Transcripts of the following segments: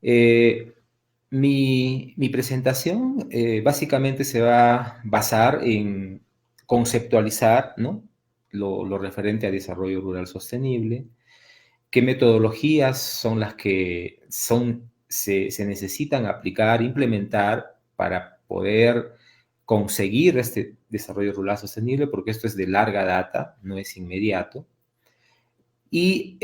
Eh, mi presentación básicamente se va a basar en conceptualizar, ¿no? Lo referente a desarrollo rural sostenible, qué metodologías son las que se necesitan aplicar, implementar para poder conseguir este desarrollo rural sostenible, porque esto es de larga data, no es inmediato. Y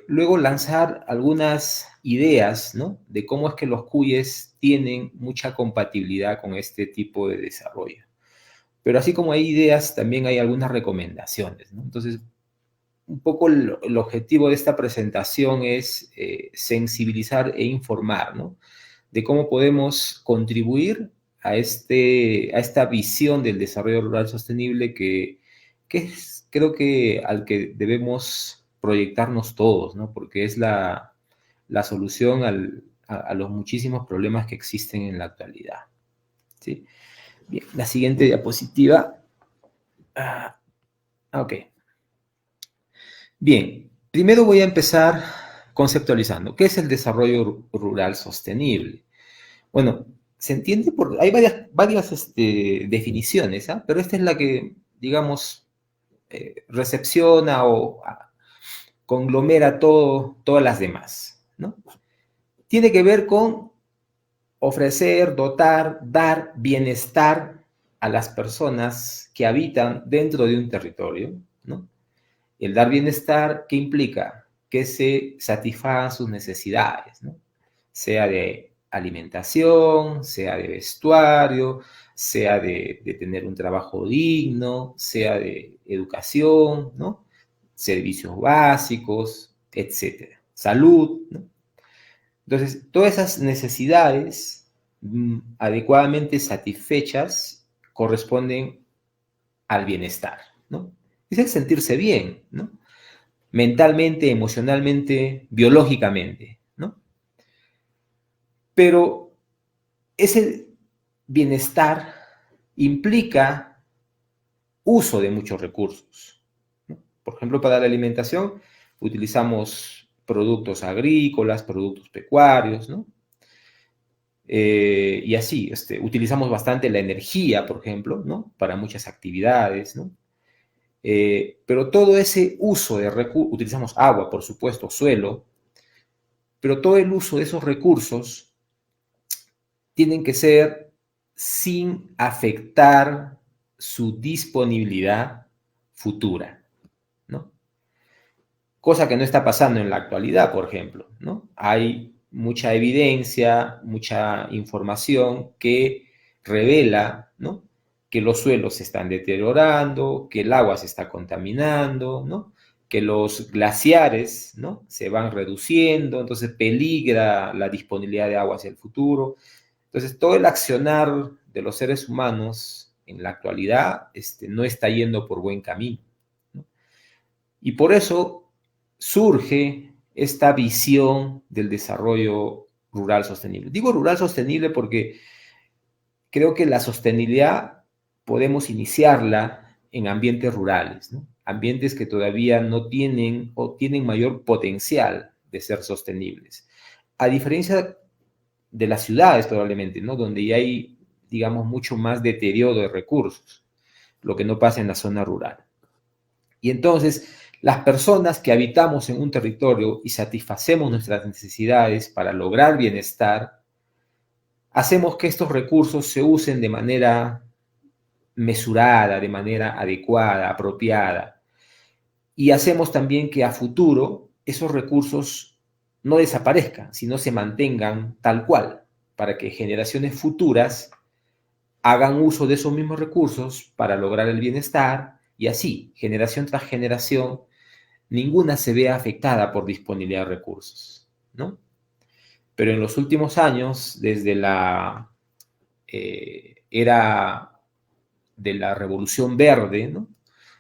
luego lanzar algunas ideas, ¿no? De cómo es que los cuyes tienen mucha compatibilidad con este tipo de desarrollo. Pero así como hay ideas, también hay algunas recomendaciones, ¿no? Entonces, un poco el objetivo de esta presentación es sensibilizar e informar, ¿no? De cómo podemos contribuir a esta visión del desarrollo rural sostenible que es, creo que al que debemos proyectarnos todos, ¿no? Porque es la solución a los muchísimos problemas que existen en la actualidad, ¿sí? Bien, la siguiente diapositiva. Ah, ok. Bien, primero voy a empezar conceptualizando. ¿Qué es el desarrollo rural sostenible? Bueno, se entiende por... Hay varias definiciones, ¿ah? Pero esta es la que, digamos, recepciona o conglomera todas las demás, ¿no? Tiene que ver con ofrecer, dotar, dar bienestar a las personas que habitan dentro de un territorio, ¿no? El dar bienestar, ¿qué implica? Que se satisfagan sus necesidades, ¿no? Sea de alimentación, sea de vestuario, sea de tener un trabajo digno, sea de educación, ¿no? Servicios básicos, etcétera. Salud, ¿no? Entonces, todas esas necesidades adecuadamente satisfechas corresponden al bienestar, ¿no? Es el sentirse bien, ¿no? Mentalmente, emocionalmente, biológicamente, ¿no? Pero ese bienestar implica uso de muchos recursos, ¿no? Por ejemplo, para la alimentación utilizamos productos agrícolas, productos pecuarios, ¿no? Y así, utilizamos bastante la energía, por ejemplo, ¿no? Para muchas actividades, ¿no? Pero todo ese uso de recursos, utilizamos agua, por supuesto, suelo, pero todo el uso de esos recursos tienen que ser sin afectar su disponibilidad futura, ¿no? Cosa que no está pasando en la actualidad, por ejemplo, ¿no? Hay mucha evidencia, mucha información que revela, ¿no? Que los suelos se están deteriorando, que el agua se está contaminando, ¿no? Que los glaciares, ¿no? Se van reduciendo, entonces peligra la disponibilidad de agua hacia el futuro. Entonces, todo el accionar de los seres humanos en la actualidad no está yendo por buen camino, ¿no? Y por eso surge esta visión del desarrollo rural sostenible. Digo rural sostenible porque creo que la sostenibilidad podemos iniciarla en ambientes rurales, ¿no? Ambientes que todavía no tienen o tienen mayor potencial de ser sostenibles. A diferencia de las ciudades probablemente, ¿no? Donde ya hay, digamos, mucho más deterioro de recursos, lo que no pasa en la zona rural. Y entonces, las personas que habitamos en un territorio y satisfacemos nuestras necesidades para lograr bienestar, hacemos que estos recursos se usen de manera mesurada, de manera adecuada, apropiada. Y hacemos también que a futuro esos recursos no desaparezcan, sino se mantengan tal cual, para que generaciones futuras hagan uso de esos mismos recursos para lograr el bienestar y así, generación tras generación, ninguna se vea afectada por disponibilidad de recursos, ¿no? Pero en los últimos años, desde la era de la Revolución Verde, ¿no?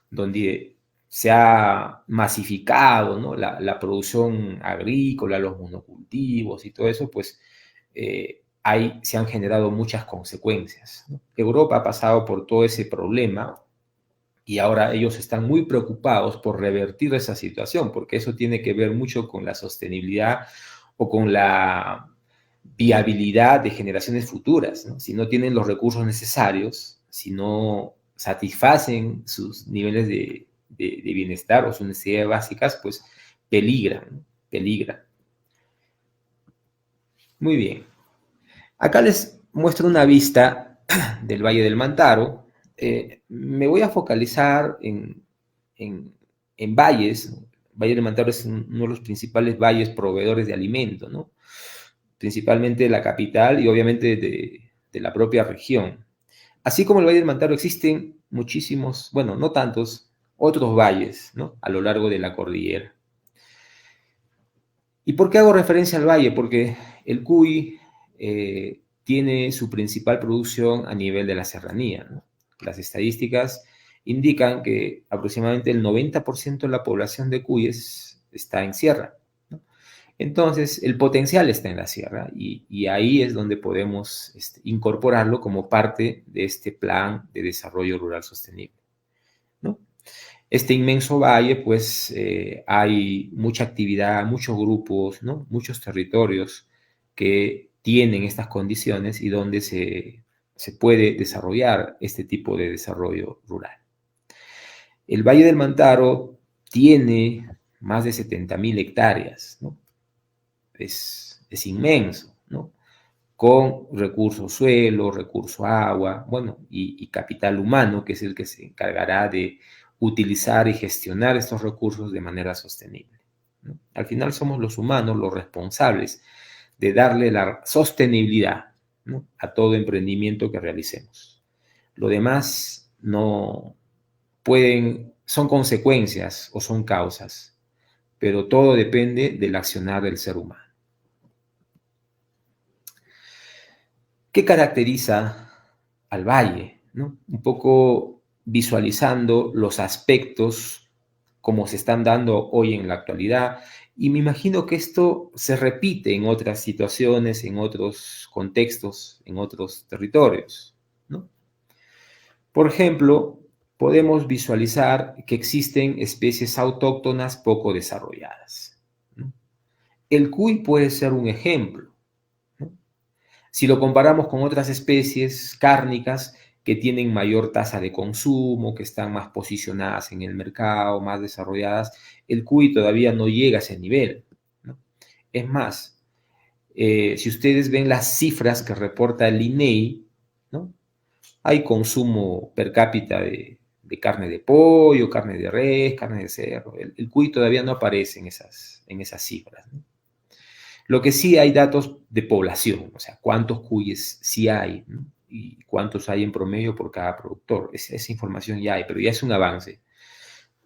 Donde se ha masificado, ¿no? La producción agrícola, los monocultivos y todo eso, pues se han generado muchas consecuencias, ¿no? Europa ha pasado por todo ese problema y ahora ellos están muy preocupados por revertir esa situación, porque eso tiene que ver mucho con la sostenibilidad o con la viabilidad de generaciones futuras, ¿no? Si no tienen los recursos necesarios, si no satisfacen sus niveles de bienestar o sus necesidades básicas, pues peligran, ¿no? Peligran. Muy bien. Acá les muestro una vista del Valle del Mantaro. Me voy a focalizar en valles. El Valle del Mantaro es uno de los principales valles proveedores de alimento, ¿no? Principalmente de la capital y obviamente de la propia región. Así como el Valle del Mantaro existen muchísimos, bueno, no tantos, otros valles, ¿no? A lo largo de la cordillera. ¿Y por qué hago referencia al valle? Porque el cuy tiene su principal producción a nivel de la serranía, ¿no? Las estadísticas indican que aproximadamente el 90% de la población de cuyes está en sierra, ¿no? Entonces, el potencial está en la sierra y ahí es donde podemos incorporarlo como parte de este plan de desarrollo rural sostenible, ¿no? Este inmenso valle, pues hay mucha actividad, muchos grupos, ¿no? Muchos territorios que tienen estas condiciones y donde se puede desarrollar este tipo de desarrollo rural. El Valle del Mantaro tiene más de 70.000 hectáreas, ¿no? Es inmenso, ¿no? Con recursos suelo, recurso agua, bueno, y capital humano, que es el que se encargará de utilizar y gestionar estos recursos de manera sostenible, ¿no? Al final somos los humanos los responsables de darle la sostenibilidad, ¿no? A todo emprendimiento que realicemos. Lo demás no son consecuencias o son causas, pero todo depende del accionar del ser humano. ¿Qué caracteriza al valle, ¿no? Un poco visualizando los aspectos como se están dando hoy en la actualidad. Y me imagino que esto se repite en otras situaciones, en otros contextos, en otros territorios, ¿no? Por ejemplo, podemos visualizar que existen especies autóctonas poco desarrolladas, ¿no? El cuy puede ser un ejemplo. Si lo comparamos con otras especies cárnicas que tienen mayor tasa de consumo, que están más posicionadas en el mercado, más desarrolladas, el cuy todavía no llega a ese nivel, ¿no? Es más, si ustedes ven las cifras que reporta el INEI, ¿no? Hay consumo per cápita de carne de pollo, carne de res, carne de cerdo. El cuy todavía no aparece en esas cifras, ¿no? Lo que sí hay datos de población, o sea, cuántos cuyes sí hay, ¿no? Y cuántos hay en promedio por cada productor. Esa información ya hay, pero ya es un avance.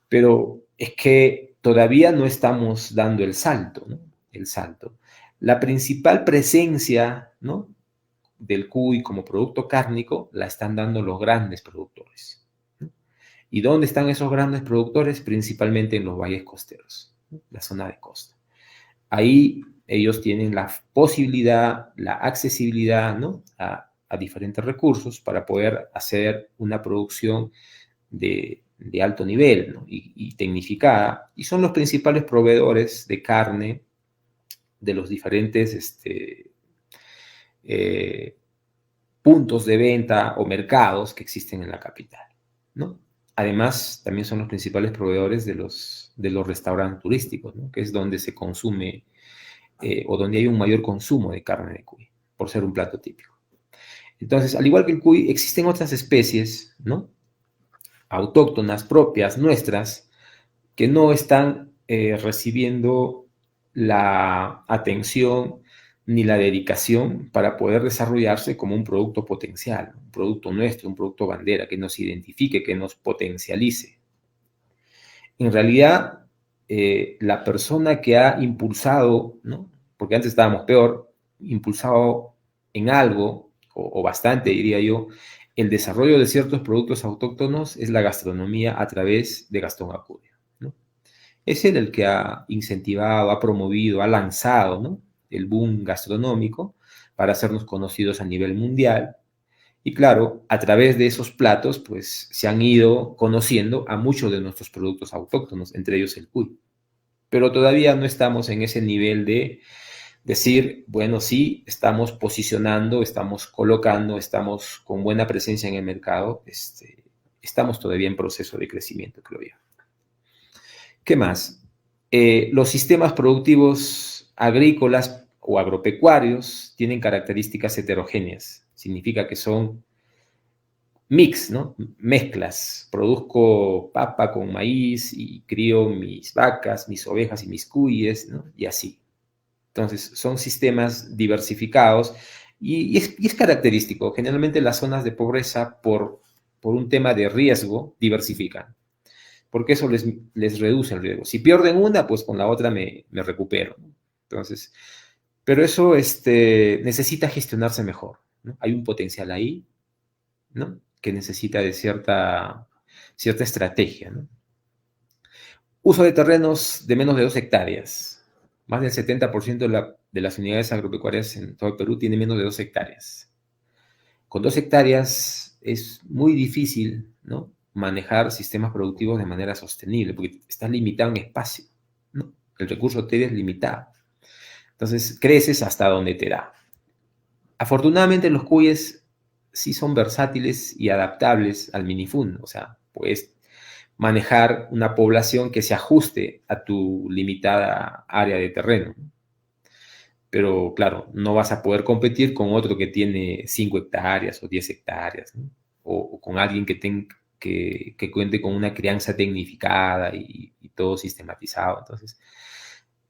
Pero es que todavía no estamos dando el salto, ¿no? El salto. La principal presencia, ¿no?, del cuy como producto cárnico la están dando los grandes productores, ¿no? ¿Y dónde están esos grandes productores? Principalmente en los valles costeros, ¿no?, la zona de costa. Ahí ellos tienen la posibilidad, la accesibilidad, ¿no?, a diferentes recursos para poder hacer una producción de alto nivel, ¿no?, y tecnificada, y son los principales proveedores de carne de los diferentes puntos de venta o mercados que existen en la capital, ¿no? Además, también son los principales proveedores de los restaurantes turísticos, ¿no?, que es donde se consume o donde hay un mayor consumo de carne de cuy, por ser un plato típico. Entonces, al igual que el cuy, existen otras especies, ¿no?, autóctonas, propias, nuestras, que no están recibiendo la atención ni la dedicación para poder desarrollarse como un producto potencial, un producto nuestro, un producto bandera, que nos identifique, que nos potencialice. En realidad, la persona que ha impulsado, ¿no?, porque antes estábamos peor, impulsado en algo, o bastante diría yo, el desarrollo de ciertos productos autóctonos es la gastronomía a través de Gastón Acurio, ¿no? Es él el que ha incentivado, ha promovido, ha lanzado, ¿no?, el boom gastronómico para hacernos conocidos a nivel mundial. Y claro, a través de esos platos, pues se han ido conociendo a muchos de nuestros productos autóctonos, entre ellos el cuy. Pero todavía no estamos en ese nivel decir, bueno, sí, estamos posicionando, estamos colocando, estamos con buena presencia en el mercado, estamos todavía en proceso de crecimiento, creo yo. ¿Qué más? Los sistemas productivos agrícolas o agropecuarios tienen características heterogéneas. Significa que son mix, ¿no? Mezclas. Produzco papa con maíz y crío mis vacas, mis ovejas y mis cuyes, ¿no? Y así. Entonces, son sistemas diversificados y es característico. Generalmente las zonas de pobreza, por un tema de riesgo, diversifican, porque eso les reduce el riesgo. Si pierden una, pues con la otra me recupero, ¿no? Entonces, pero eso necesita gestionarse mejor, ¿no? Hay un potencial ahí, ¿no? Que necesita de cierta estrategia, ¿no? Uso de terrenos de menos de 2 hectáreas. Más del 70% de las unidades agropecuarias en todo el Perú tiene menos de 2 hectáreas. Con 2 hectáreas es muy difícil, ¿no?, manejar sistemas productivos de manera sostenible, porque estás limitado en espacio, ¿no? El recurso te es limitado. Entonces, creces hasta donde te da. Afortunadamente, los cuyes sí son versátiles y adaptables al minifundo. O sea, puedes manejar una población que se ajuste a tu limitada área de terreno. Pero claro, no vas a poder competir con otro que tiene 5 hectáreas o 10 hectáreas, ¿no? O con alguien que cuente con una crianza tecnificada y todo sistematizado. Entonces,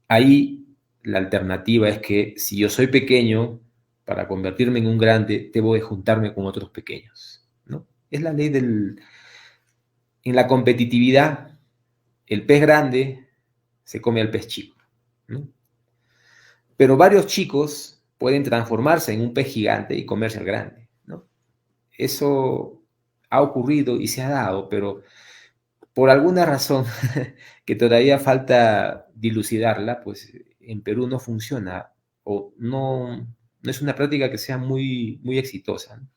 ahí la alternativa es que si yo soy pequeño, para convertirme en un grande, debo de juntarme con otros pequeños, ¿no? Es la ley en la competitividad, el pez grande se come al pez chico, ¿no? Pero varios chicos pueden transformarse en un pez gigante y comerse al grande, ¿no? Eso ha ocurrido y se ha dado, pero por alguna razón que todavía falta dilucidarla, pues en Perú no funciona o no es una práctica que sea muy, muy exitosa, ¿no?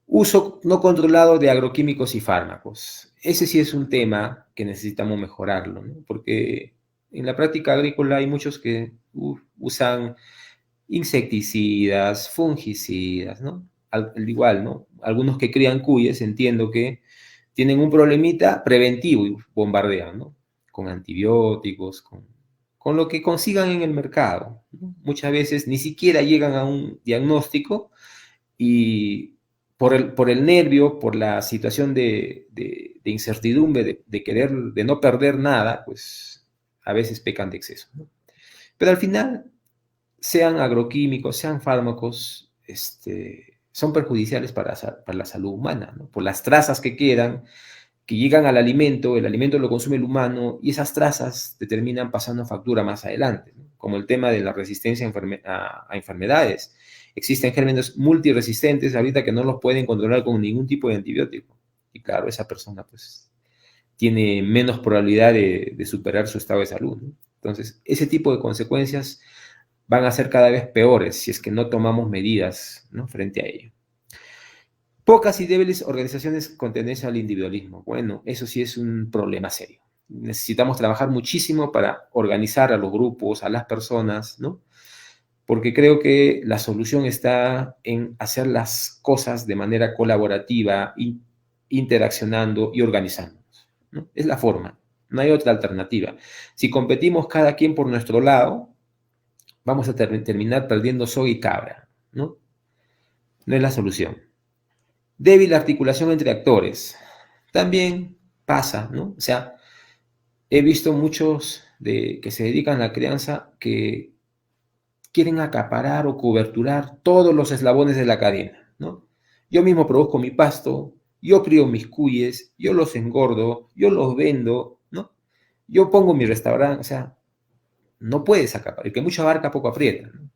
Uso no controlado de agroquímicos y fármacos. Ese sí es un tema que necesitamos mejorarlo, ¿no? Porque en la práctica agrícola hay muchos que usan insecticidas, fungicidas, ¿no? Al igual, ¿no? Algunos que crían cuyes, entiendo que tienen un problemita preventivo y bombardean, ¿no? Con antibióticos, con lo que consigan en el mercado, ¿no? Muchas veces ni siquiera llegan a un diagnóstico y por el nervio, por la situación de incertidumbre, de querer, de no perder nada, pues a veces pecan de exceso, ¿no? Pero al final, sean agroquímicos, sean fármacos, son perjudiciales para la salud humana, ¿no? Por las trazas que quedan, que llegan al alimento, el alimento lo consume el humano y esas trazas te terminan pasando factura más adelante, ¿no? Como el tema de la resistencia a enfermedades. Existen gérmenes multiresistentes ahorita que no los pueden controlar con ningún tipo de antibiótico. Y claro, esa persona pues tiene menos probabilidad de superar su estado de salud, ¿no? Entonces, ese tipo de consecuencias van a ser cada vez peores si es que no tomamos medidas, ¿no?, frente a ello. Pocas y débiles organizaciones con tendencia al individualismo. Bueno, eso sí es un problema serio. Necesitamos trabajar muchísimo para organizar a los grupos, a las personas, ¿no? Porque creo que la solución está en hacer las cosas de manera colaborativa, interaccionando y organizándonos, ¿no? Es la forma, no hay otra alternativa. Si competimos cada quien por nuestro lado, vamos a terminar perdiendo soga y cabra, ¿no? No es la solución. Débil articulación entre actores. También pasa, ¿no? O sea, he visto muchos que se dedican a la crianza que quieren acaparar o coberturar todos los eslabones de la cadena, ¿no? Yo mismo produzco mi pasto, yo crío mis cuyes, yo los engordo, yo los vendo, ¿no? Yo pongo mi restaurante, o sea, no puedes acaparar. El que mucho abarca, poco aprieta, ¿no?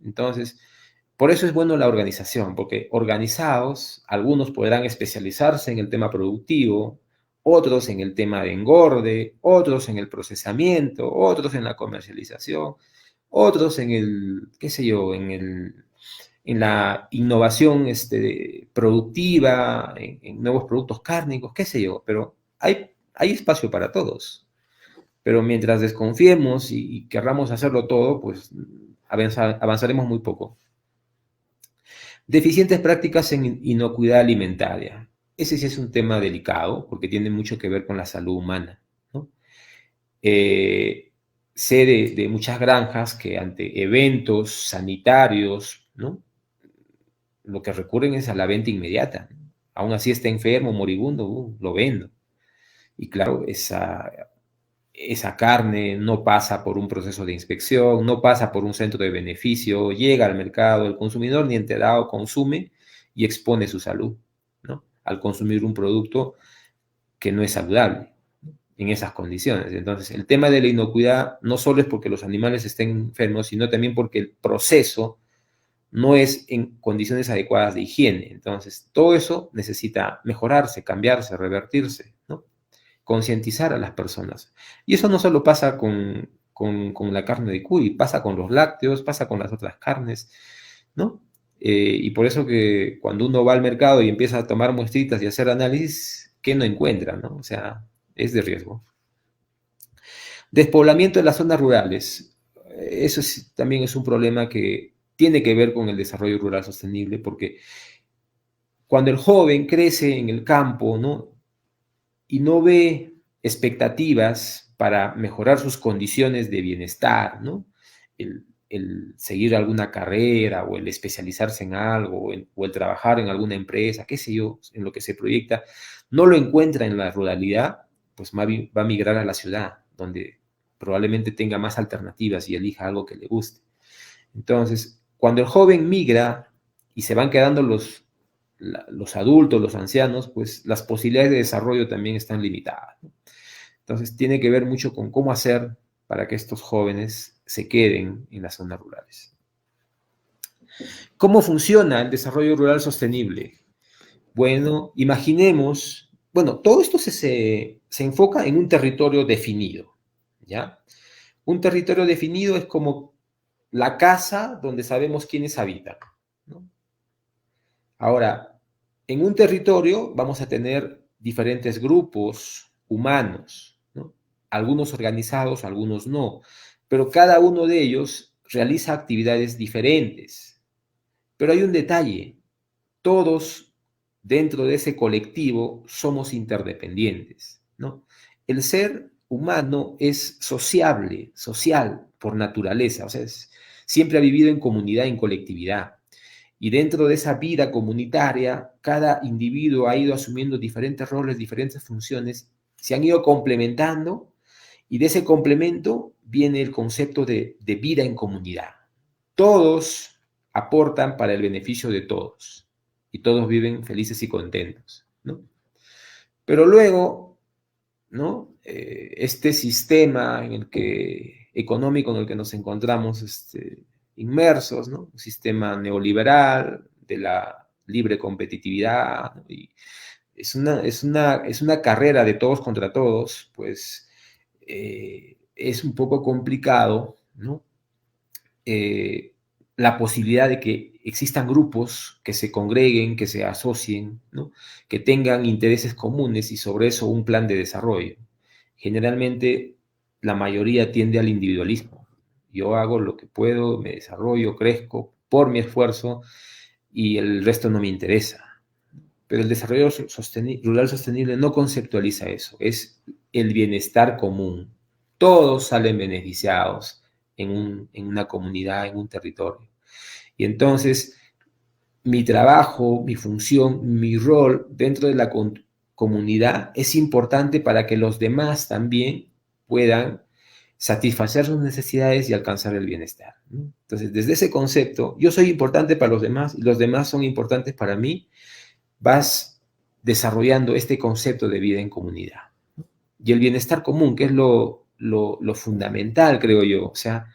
Entonces, por eso es bueno la organización, porque organizados, algunos podrán especializarse en el tema productivo, otros en el tema de engorde, otros en el procesamiento, otros en la comercialización, otros en el, qué sé yo, en la innovación productiva, en nuevos productos cárnicos, qué sé yo, pero hay espacio para todos. Pero mientras desconfiemos y querramos hacerlo todo, pues avanzaremos muy poco. Deficientes prácticas en inocuidad alimentaria. Ese sí es un tema delicado porque tiene mucho que ver con la salud humana, ¿no? Sé de muchas granjas que ante eventos sanitarios, ¿no? Lo que recurren es a la venta inmediata. Aún así está enfermo, moribundo, lo vendo. Y claro, esa carne no pasa por un proceso de inspección, no pasa por un centro de beneficio, llega al mercado, el consumidor ni enterado consume y expone su salud, ¿no? Al consumir un producto que no es saludable en esas condiciones. Entonces, el tema de la inocuidad no solo es porque los animales estén enfermos, sino también porque el proceso no es en condiciones adecuadas de higiene. Entonces, todo eso necesita mejorarse, cambiarse, revertirse, ¿no? Concientizar a las personas. Y eso no solo pasa con la carne de cuy, pasa con los lácteos, pasa con las otras carnes, ¿no? Y por eso que cuando uno va al mercado y empieza a tomar muestritas y hacer análisis, ¿qué no encuentra, no? O sea, es de riesgo. Despoblamiento de las zonas rurales. Eso también es un problema que tiene que ver con el desarrollo rural sostenible, porque cuando el joven crece en el campo, ¿no? Y no ve expectativas para mejorar sus condiciones de bienestar, ¿no? El seguir alguna carrera o el especializarse en algo o el trabajar en alguna empresa, qué sé yo, en lo que se proyecta, no lo encuentra en la ruralidad, pues va a migrar a la ciudad, donde probablemente tenga más alternativas y elija algo que le guste. Entonces, cuando el joven migra y se van quedando los adultos, los ancianos, pues las posibilidades de desarrollo también están limitadas, ¿no? Entonces, tiene que ver mucho con cómo hacer para que estos jóvenes se queden en las zonas rurales. ¿Cómo funciona el desarrollo rural sostenible? Bueno, imaginemos, bueno, todo esto se enfoca en un territorio definido, ¿ya? Un territorio definido es como la casa donde sabemos quiénes habitan, ¿no? Ahora, en un territorio vamos a tener diferentes grupos humanos, ¿no? Algunos organizados, algunos no, pero cada uno de ellos realiza actividades diferentes. Pero hay un detalle, todos dentro de ese colectivo somos interdependientes, ¿no? El ser humano es sociable, social por naturaleza, o sea, siempre ha vivido en comunidad, en colectividad. Y dentro de esa vida comunitaria, cada individuo ha ido asumiendo diferentes roles, diferentes funciones, se han ido complementando y de ese complemento viene el concepto de vida en comunidad. Todos aportan para el beneficio de todos y todos viven felices y contentos, ¿no? Pero luego, ¿no? Este sistema económico en el que nos encontramos inmersos, ¿no? Un sistema neoliberal de la libre competitividad, ¿no? Y es una carrera de todos contra todos, pues es un poco complicado, ¿no? Eh, la posibilidad de que existan grupos que se congreguen, que se asocien, ¿no? Que tengan intereses comunes y sobre eso un plan de desarrollo. Generalmente la mayoría tiende al individualismo. Yo hago lo que puedo, me desarrollo, crezco por mi esfuerzo y el resto no me interesa. Pero el desarrollo rural sostenible no conceptualiza eso, es el bienestar común. Todos salen beneficiados en una comunidad, en un territorio. Y entonces, mi trabajo, mi función, mi rol dentro de la comunidad es importante para que los demás también puedan satisfacer sus necesidades y alcanzar el bienestar, ¿no? Entonces, desde ese concepto, yo soy importante para los demás y los demás son importantes para mí, vas desarrollando este concepto de vida en comunidad. Y el bienestar común, que es lo fundamental, creo yo. O sea,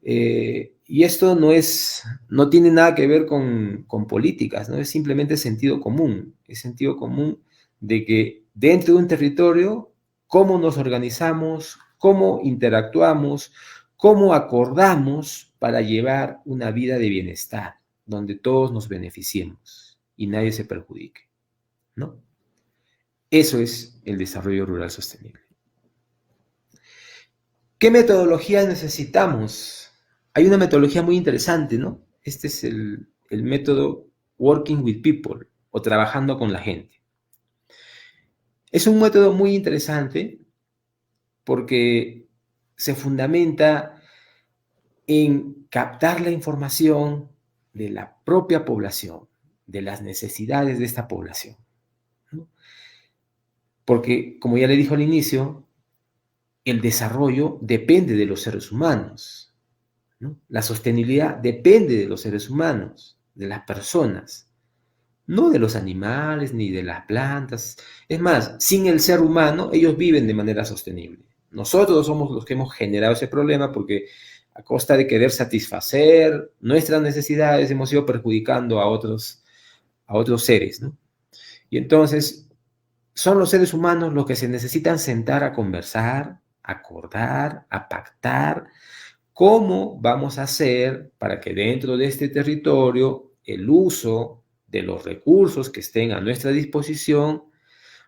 y esto no tiene nada que ver con políticas, ¿no? Es simplemente sentido común. Es sentido común de que dentro de un territorio, cómo nos organizamos, cómo interactuamos, cómo acordamos para llevar una vida de bienestar, donde todos nos beneficiemos y nadie se perjudique, ¿no? Eso es el desarrollo rural sostenible. ¿Qué metodología necesitamos? Hay una metodología muy interesante, ¿no? Este es el método Working with People o trabajando con la gente. Es un método muy interesante porque se fundamenta en captar la información de la propia población, de las necesidades de esta población, ¿no? Porque, como ya le dijo al inicio, el desarrollo depende de los seres humanos, ¿no? La sostenibilidad depende de los seres humanos, de las personas, no de los animales ni de las plantas. Es más, sin el ser humano, ellos viven de manera sostenible. Nosotros somos los que hemos generado ese problema porque a costa de querer satisfacer nuestras necesidades hemos ido perjudicando a otros seres, ¿no? Y entonces son los seres humanos los que se necesitan sentar a conversar, a acordar, a pactar cómo vamos a hacer para que dentro de este territorio el uso de los recursos que estén a nuestra disposición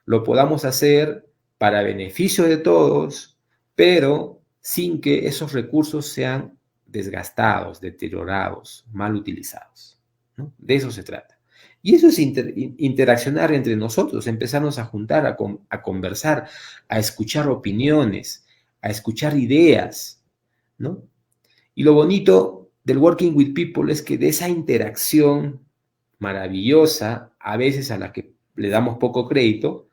lo podamos hacer para beneficio de todos, pero sin que esos recursos sean desgastados, deteriorados, mal utilizados, ¿no? De eso se trata. Y eso es interaccionar entre nosotros, empezarnos a juntar, a conversar, a escuchar opiniones, a escuchar ideas, ¿no? Y lo bonito del Working with People es que de esa interacción maravillosa, a veces a la que le damos poco crédito,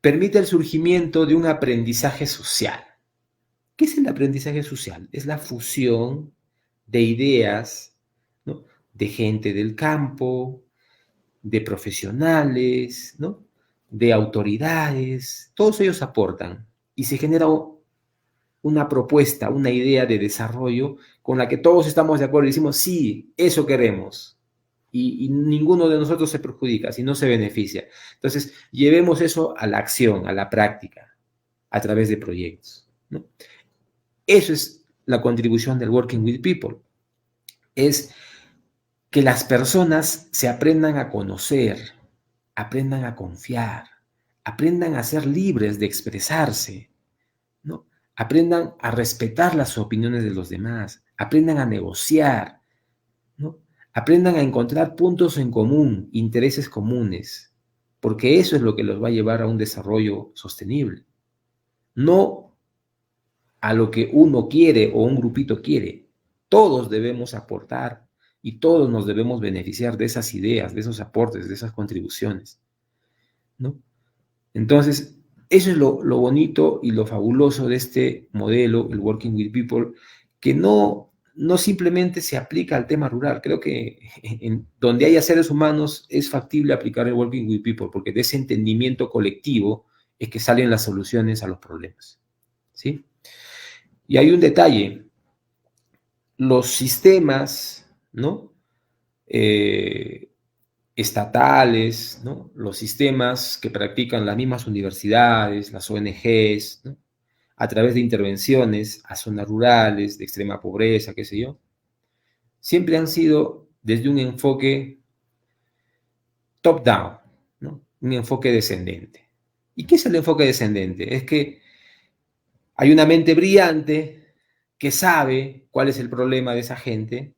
permite el surgimiento de un aprendizaje social. ¿Qué es el aprendizaje social? Es la fusión de ideas, ¿no? De gente del campo, de profesionales, ¿no? De autoridades, todos ellos aportan y se genera una propuesta, una idea de desarrollo con la que todos estamos de acuerdo y decimos, sí, eso queremos. Y ninguno de nosotros se perjudica, sino se beneficia. Entonces, llevemos eso a la acción, a la práctica, a través de proyectos, ¿no? Eso es la contribución del Working with People. Es que las personas se aprendan a conocer, aprendan a confiar, aprendan a ser libres de expresarse, ¿no? Aprendan a respetar las opiniones de los demás, aprendan a negociar, ¿no? Aprendan a encontrar puntos en común, intereses comunes, porque eso es lo que los va a llevar a un desarrollo sostenible. No a lo que uno quiere o un grupito quiere. Todos debemos aportar y todos nos debemos beneficiar de esas ideas, de esos aportes, de esas contribuciones, ¿no? Entonces, eso es lo bonito y lo fabuloso de este modelo, el Working with People, que no simplemente se aplica al tema rural. Creo que donde haya seres humanos es factible aplicar el Working with People, porque de ese entendimiento colectivo es que salen las soluciones a los problemas, ¿sí? Y hay un detalle, los sistemas, ¿no? Estatales, ¿no? Los sistemas que practican las mismas universidades, las ONGs, ¿no? A través de intervenciones a zonas rurales, de extrema pobreza, qué sé yo, siempre han sido desde un enfoque top-down, ¿no? Un enfoque descendente. ¿Y qué es el enfoque descendente? Es que hay una mente brillante que sabe cuál es el problema de esa gente,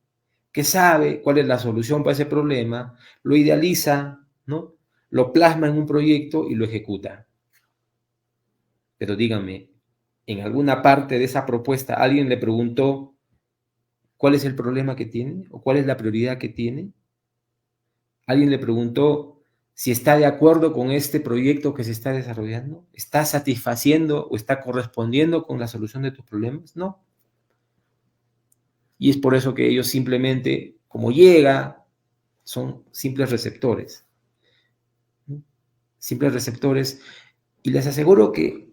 que sabe cuál es la solución para ese problema, lo idealiza, ¿no? Lo plasma en un proyecto y lo ejecuta. Pero díganme, en alguna parte de esa propuesta alguien le preguntó cuál es el problema que tiene o cuál es la prioridad que tiene. Alguien le preguntó si está de acuerdo con este proyecto que se está desarrollando, está satisfaciendo o está correspondiendo con la solución de tus problemas. No. Y es por eso que ellos simplemente, como llega, son simples receptores, ¿no? Simples receptores. Y les aseguro que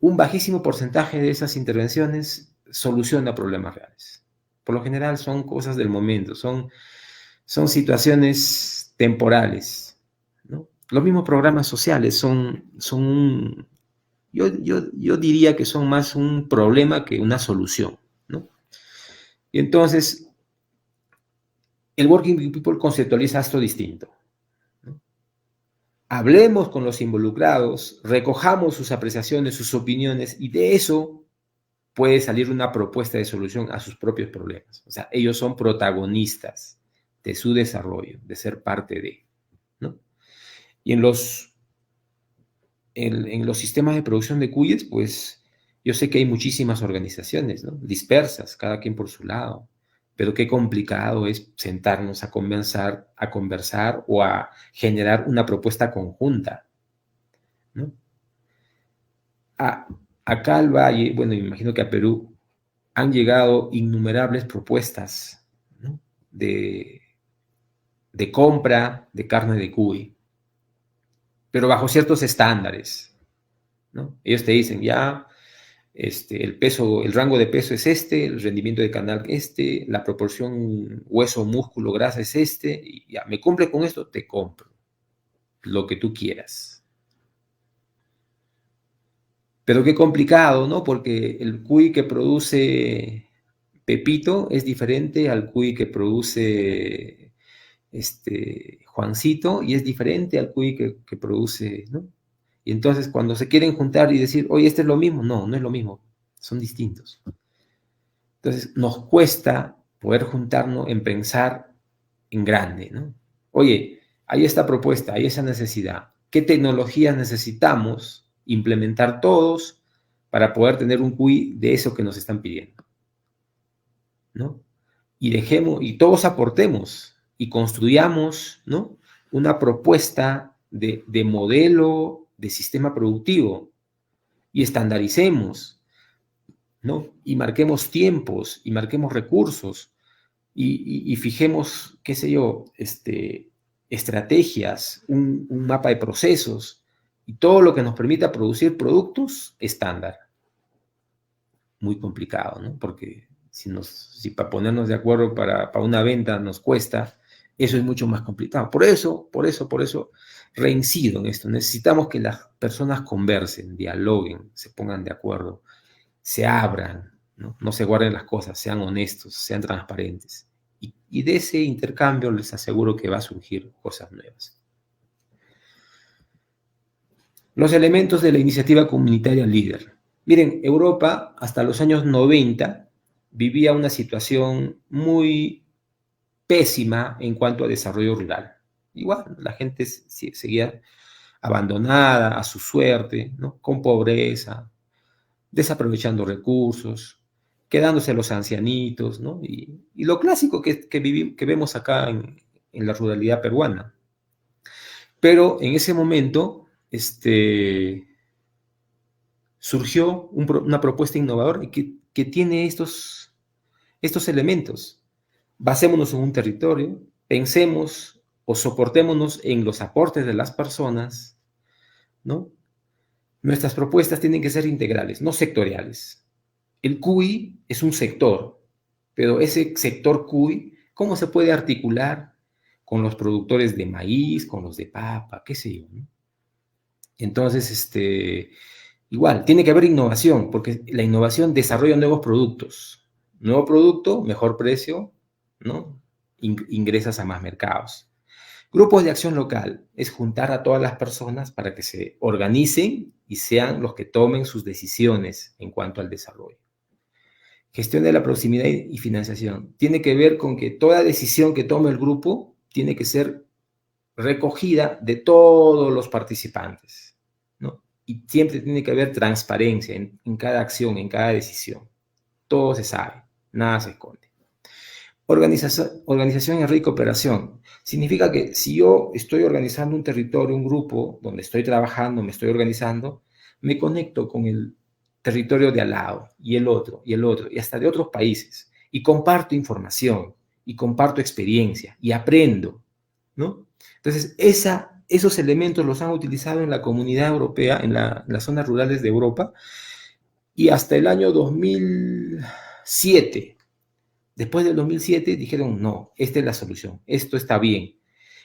un bajísimo porcentaje de esas intervenciones soluciona problemas reales. Por lo general son cosas del momento, son situaciones temporales, ¿no? Los mismos programas sociales yo diría que son más un problema que una solución, ¿no? Y entonces, el Working People conceptualiza esto distinto, ¿no? hablemos con los involucrados, recojamos sus apreciaciones, sus opiniones, y de eso puede salir una propuesta de solución a sus propios problemas. O sea, ellos son protagonistas de su desarrollo, de ser parte de, ¿no? Y en los sistemas de producción de cuyes, pues yo sé que hay muchísimas organizaciones, ¿no? Dispersas, cada quien por su lado, pero qué complicado es sentarnos a conversar o a generar una propuesta conjunta, ¿no? Acá al Valle, bueno, me imagino que a Perú, han llegado innumerables propuestas, ¿no? de compra de carne de cuy, pero bajo ciertos estándares, ¿no? Ellos te dicen, ya, el peso, el rango de peso es este, el rendimiento de canal la proporción hueso, músculo, grasa es y ya, me cumple con esto, te compro lo que tú quieras. Pero qué complicado, ¿no? Porque el cuy que produce Pepito es diferente al cuy que produce Juancito, y es diferente al cuy que produce, ¿no? Y entonces cuando se quieren juntar y decir, oye, este es lo mismo, no, no es lo mismo, son distintos. Entonces nos cuesta poder juntarnos en pensar en grande, ¿no? Oye, hay esta propuesta, hay esa necesidad. ¿Qué tecnologías necesitamos implementar todos para poder tener un cuy de eso que nos están pidiendo? ¿No? Y todos aportemos y construyamos, ¿no? Una propuesta de modelo de sistema productivo y estandaricemos, ¿no? Y marquemos tiempos y marquemos recursos y fijemos, qué sé yo, estrategias, un mapa de procesos y todo lo que nos permita producir productos estándar. Muy complicado, ¿no? Porque si para ponernos de acuerdo para una venta nos cuesta, eso es mucho más complicado. Por eso reincido en esto. Necesitamos que las personas conversen, dialoguen, se pongan de acuerdo, se abran, ¿no? No se guarden las cosas, sean honestos, sean transparentes. Y de ese intercambio les aseguro que va a surgir cosas nuevas. Los elementos de la iniciativa comunitaria líder. Miren, Europa hasta los años 90 vivía una situación muy pésima en cuanto a desarrollo rural. Igual, la gente seguía abandonada a su suerte, ¿no? Con pobreza, desaprovechando recursos, quedándose los ancianitos, ¿no? Y lo clásico que vemos acá en la ruralidad peruana. Pero en ese momento, surgió una propuesta innovadora que tiene estos elementos. Basémonos en un territorio, pensemos o soportémonos en los aportes de las personas, ¿no? Nuestras propuestas tienen que ser integrales, no sectoriales. El CUI es un sector, pero ese sector CUI, ¿cómo se puede articular con los productores de maíz, con los de papa, qué sé yo, ¿no? Entonces, igual, tiene que haber innovación, porque la innovación desarrolla nuevos productos. Nuevo producto, mejor precio, ¿no? Ingresas a más mercados. Grupos de acción local es juntar a todas las personas para que se organicen y sean los que tomen sus decisiones en cuanto al desarrollo. Gestión de la proximidad y financiación. Tiene que ver con que toda decisión que tome el grupo tiene que ser recogida de todos los participantes, ¿no? Y siempre tiene que haber transparencia en cada acción, en cada decisión. Todo se sabe, nada se esconde. Organización en red y cooperación. Significa que si yo estoy organizando un territorio, un grupo, donde estoy trabajando, me estoy organizando, me conecto con el territorio de al lado, y el otro, y hasta de otros países, y comparto información, y comparto experiencia, y aprendo, ¿no? Entonces, esos elementos los han utilizado en la comunidad europea, en las zonas rurales de Europa, y hasta el año 2007. Después del 2007 dijeron, no, esta es la solución, esto está bien.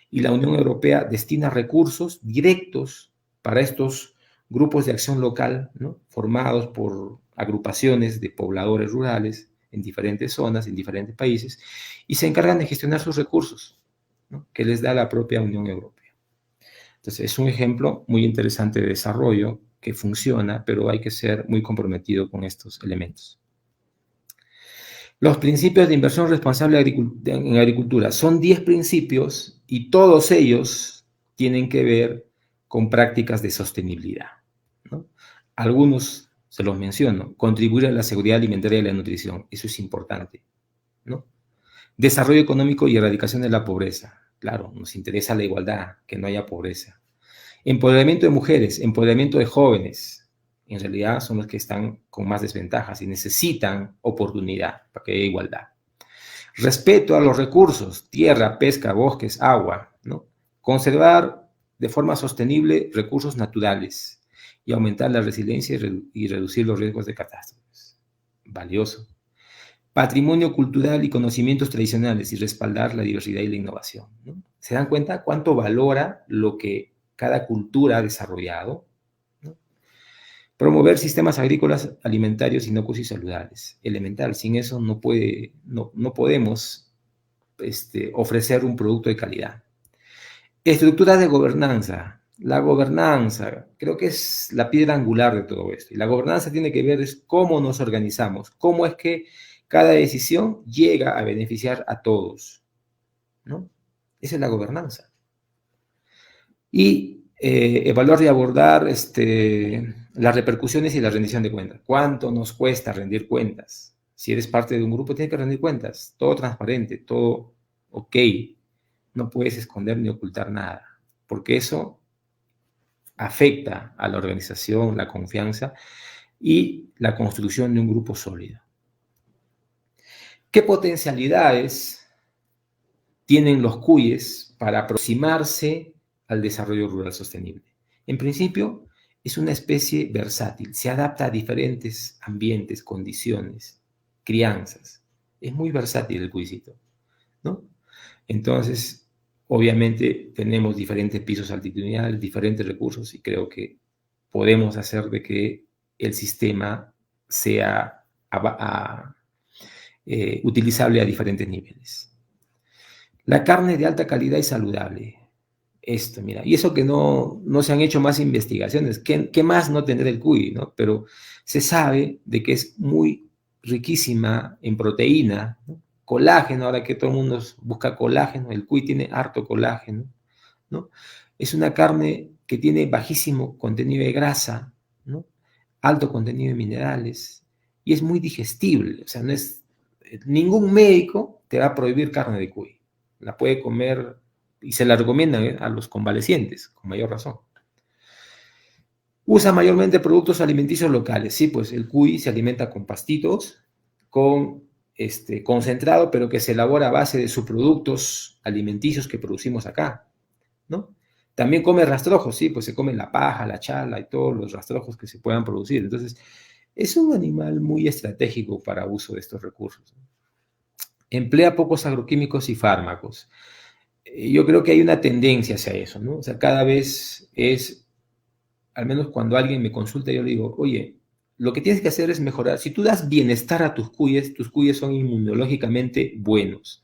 Y la Unión Europea destina recursos directos para estos grupos de acción local, ¿no? Formados por agrupaciones de pobladores rurales en diferentes zonas, en diferentes países, y se encargan de gestionar sus recursos, ¿no? Que les da la propia Unión Europea. Entonces, es un ejemplo muy interesante de desarrollo que funciona, pero hay que ser muy comprometido con estos elementos. Los principios de inversión responsable en agricultura son 10 principios y todos ellos tienen que ver con prácticas de sostenibilidad, ¿no? Algunos se los menciono: contribuir a la seguridad alimentaria y la nutrición, eso es importante, ¿no? Desarrollo económico y erradicación de la pobreza, claro, nos interesa la igualdad, que no haya pobreza. Empoderamiento de mujeres, empoderamiento de jóvenes, en realidad son los que están con más desventajas y necesitan oportunidad para que haya igualdad. Respeto a los recursos, tierra, pesca, bosques, agua, ¿no? Conservar de forma sostenible recursos naturales y aumentar la resiliencia y reducir los riesgos de catástrofes. Valioso. Patrimonio cultural y conocimientos tradicionales y respaldar la diversidad y la innovación, ¿no? ¿Se dan cuenta cuánto valora lo que cada cultura ha desarrollado? ¿No? Promover sistemas agrícolas, alimentarios, inocuos y saludables. Elemental, sin eso no podemos ofrecer un producto de calidad. Estructuras de gobernanza. La gobernanza creo que es la piedra angular de todo esto. Y la gobernanza tiene que ver es cómo nos organizamos, cómo es que cada decisión llega a beneficiar a todos, ¿no? Esa es la gobernanza. Y evaluar y abordar las repercusiones y la rendición de cuentas. ¿Cuánto nos cuesta rendir cuentas? Si eres parte de un grupo, tienes que rendir cuentas. Todo transparente, todo ok. No puedes esconder ni ocultar nada, porque eso afecta a la organización, la confianza y la construcción de un grupo sólido. ¿Qué potencialidades tienen los CUYES para aproximarse al desarrollo rural sostenible? En principio, es una especie versátil, se adapta a diferentes ambientes, condiciones, crianzas. Es muy versátil el cuycito, ¿no? Entonces, obviamente, tenemos diferentes pisos altitudinales, diferentes recursos, y creo que podemos hacer de que el sistema sea utilizable a diferentes niveles. La carne de alta calidad y saludable. Esto, mira, y eso que no se han hecho más investigaciones. ¿Qué más no tener el cuy, no? Pero se sabe de que es muy riquísima en proteína, ¿no? Colágeno, ahora que todo el mundo busca colágeno, el cuy tiene harto colágeno, ¿no? Es una carne que tiene bajísimo contenido de grasa, ¿no? Alto contenido de minerales, y es muy digestible. O sea, no es, ningún médico te va a prohibir carne de cuy. La puede comer y se la recomiendan a los convalecientes, con mayor razón. Usa mayormente productos alimenticios locales. Sí, pues el cuy se alimenta con pastitos, con concentrado, pero que se elabora a base de subproductos alimenticios que producimos acá, ¿no? También come rastrojos, sí, pues se come la paja, la chala y todos los rastrojos que se puedan producir. Entonces, es un animal muy estratégico para uso de estos recursos. Emplea pocos agroquímicos y fármacos. Yo creo que hay una tendencia hacia eso, ¿no? O sea, cada vez es, al menos cuando alguien me consulta, yo le digo, oye, lo que tienes que hacer es mejorar. Si tú das bienestar a tus cuyes son inmunológicamente buenos.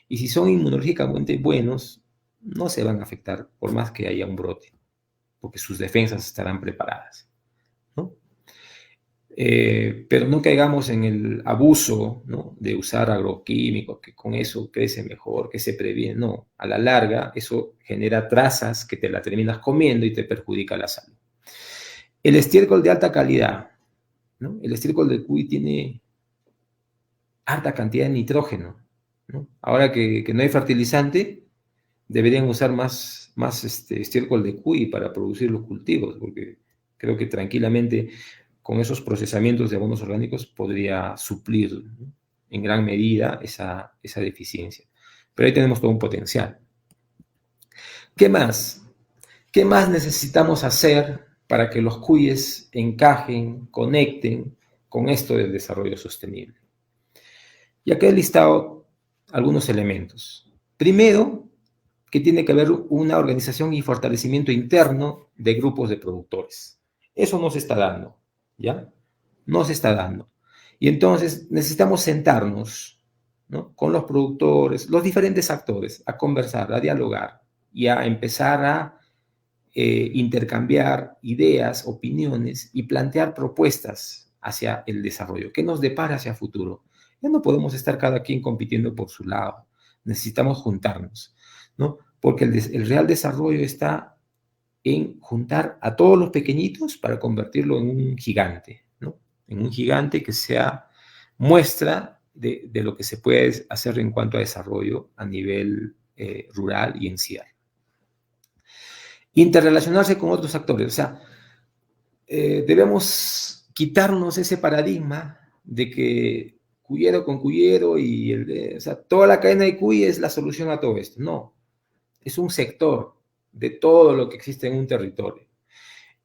Y si son inmunológicamente buenos, no se van a afectar por más que haya un brote, porque sus defensas estarán preparadas, ¿no? Pero no caigamos en el abuso, ¿no?, de usar agroquímicos, que con eso crece mejor, que se previene. No, a la larga eso genera trazas que te la terminas comiendo y te perjudica la salud. El estiércol de alta calidad, ¿no? El estiércol de cuy tiene alta cantidad de nitrógeno, ¿no? Ahora que no hay fertilizante, deberían usar más estiércol de cuy para producir los cultivos, porque creo que tranquilamente con esos procesamientos de abonos orgánicos podría suplir, ¿no?, en gran medida esa deficiencia. Pero ahí tenemos todo un potencial. ¿Qué más? ¿Qué más necesitamos hacer para que los cuyes encajen, conecten con esto del desarrollo sostenible? Y acá he listado algunos elementos. Primero, que tiene que haber una organización y fortalecimiento interno de grupos de productores. Eso no se está dando, ¿ya? No se está dando. Y entonces necesitamos sentarnos, ¿no?, con los productores, los diferentes actores, a conversar, a dialogar y a empezar a intercambiar ideas, opiniones y plantear propuestas hacia el desarrollo. ¿Qué nos depara hacia el futuro? Ya no podemos estar cada quien compitiendo por su lado. Necesitamos juntarnos, ¿no? Porque el real desarrollo está en juntar a todos los pequeñitos para convertirlo en un gigante, ¿no? En un gigante que sea muestra de lo que se puede hacer en cuanto a desarrollo a nivel rural y encial. Interrelacionarse con otros actores, o sea, debemos quitarnos ese paradigma de que cuyero con cuyero o sea, toda la cadena de cuy es la solución a todo esto. No, es un sector de todo lo que existe en un territorio.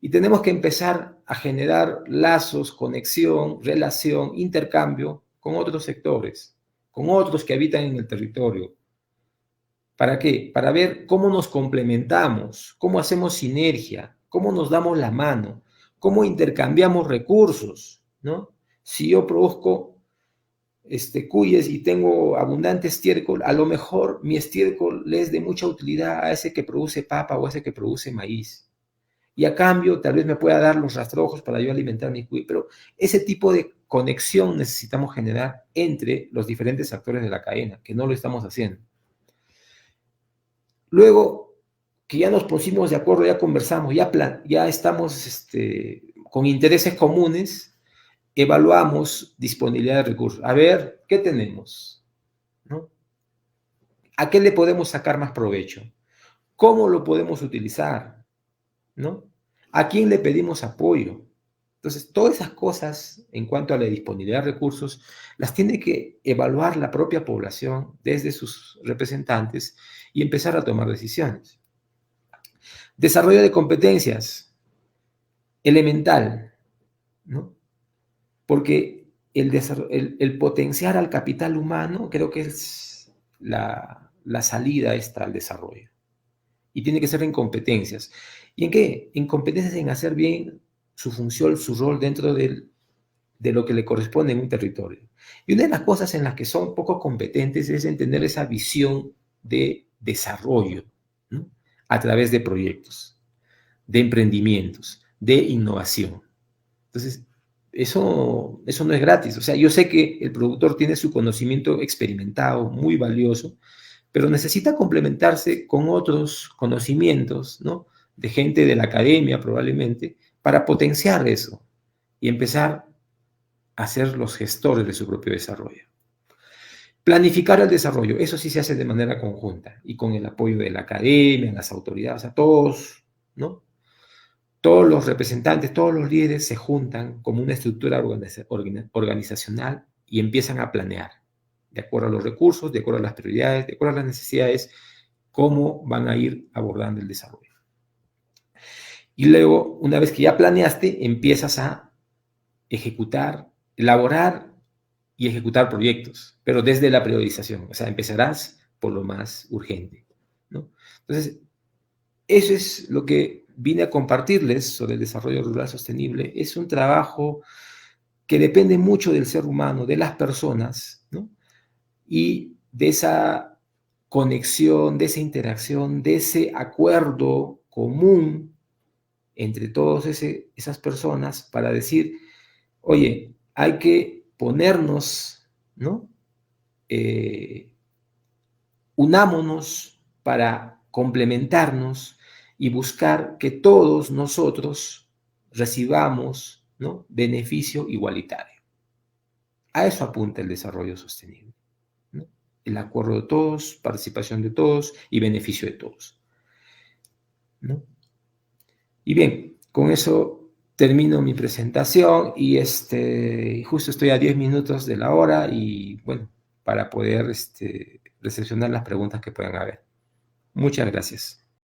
Y tenemos que empezar a generar lazos, conexión, relación, intercambio con otros sectores, con otros que habitan en el territorio. ¿Para qué? Para ver cómo nos complementamos, cómo hacemos sinergia, cómo nos damos la mano, cómo intercambiamos recursos, ¿no? Si yo produzco cuyes y tengo abundante estiércol, a lo mejor mi estiércol le es de mucha utilidad a ese que produce papa o a ese que produce maíz. Y a cambio, tal vez me pueda dar los rastrojos para yo alimentar mi cuy. Pero ese tipo de conexión necesitamos generar entre los diferentes actores de la cadena, que no lo estamos haciendo. Luego que ya nos pusimos de acuerdo, ya conversamos, ya estamos con intereses comunes, evaluamos disponibilidad de recursos. A ver, ¿qué tenemos? ¿No? ¿A qué le podemos sacar más provecho? ¿Cómo lo podemos utilizar? ¿No? ¿A quién le pedimos apoyo? Entonces, todas esas cosas en cuanto a la disponibilidad de recursos las tiene que evaluar la propia población desde sus representantes y empezar a tomar decisiones. Desarrollo de competencias, elemental, ¿no? Porque el potenciar al capital humano creo que es la salida esta al desarrollo. Y tiene que ser en competencias. ¿Y en qué? En competencias en hacer bien su función, su rol dentro de lo que le corresponde en un territorio. Y una de las cosas en las que son poco competentes es en tener esa visión de desarrollo, ¿no? A través de proyectos, de emprendimientos, de innovación. Entonces, eso no es gratis. O sea, yo sé que el productor tiene su conocimiento experimentado, muy valioso, pero necesita complementarse con otros conocimientos, ¿no? De gente de la academia probablemente, para potenciar eso y empezar a ser los gestores de su propio desarrollo. Planificar el desarrollo, eso sí se hace de manera conjunta y con el apoyo de la academia, las autoridades, a todos, ¿no? Todos los representantes, todos los líderes se juntan como una estructura organizacional y empiezan a planear, de acuerdo a los recursos, de acuerdo a las prioridades, de acuerdo a las necesidades, cómo van a ir abordando el desarrollo. Y luego, una vez que ya planeaste, empiezas a ejecutar, elaborar y ejecutar proyectos, pero desde la priorización. O sea, empezarás por lo más urgente, ¿no? Entonces, eso es lo que vine a compartirles sobre el desarrollo rural sostenible. Es un trabajo que depende mucho del ser humano, de las personas, ¿no? Y de esa conexión, de esa interacción, de ese acuerdo común entre todas esas personas para decir, oye, hay que ponernos, ¿no? Unámonos para complementarnos y buscar que todos nosotros recibamos, ¿no? Beneficio igualitario. A eso apunta el desarrollo sostenible, ¿no? El acuerdo de todos, participación de todos y beneficio de todos, ¿no? Y bien, con eso termino mi presentación y justo estoy a 10 minutos de la hora y bueno, para poder recepcionar las preguntas que puedan haber. Muchas gracias.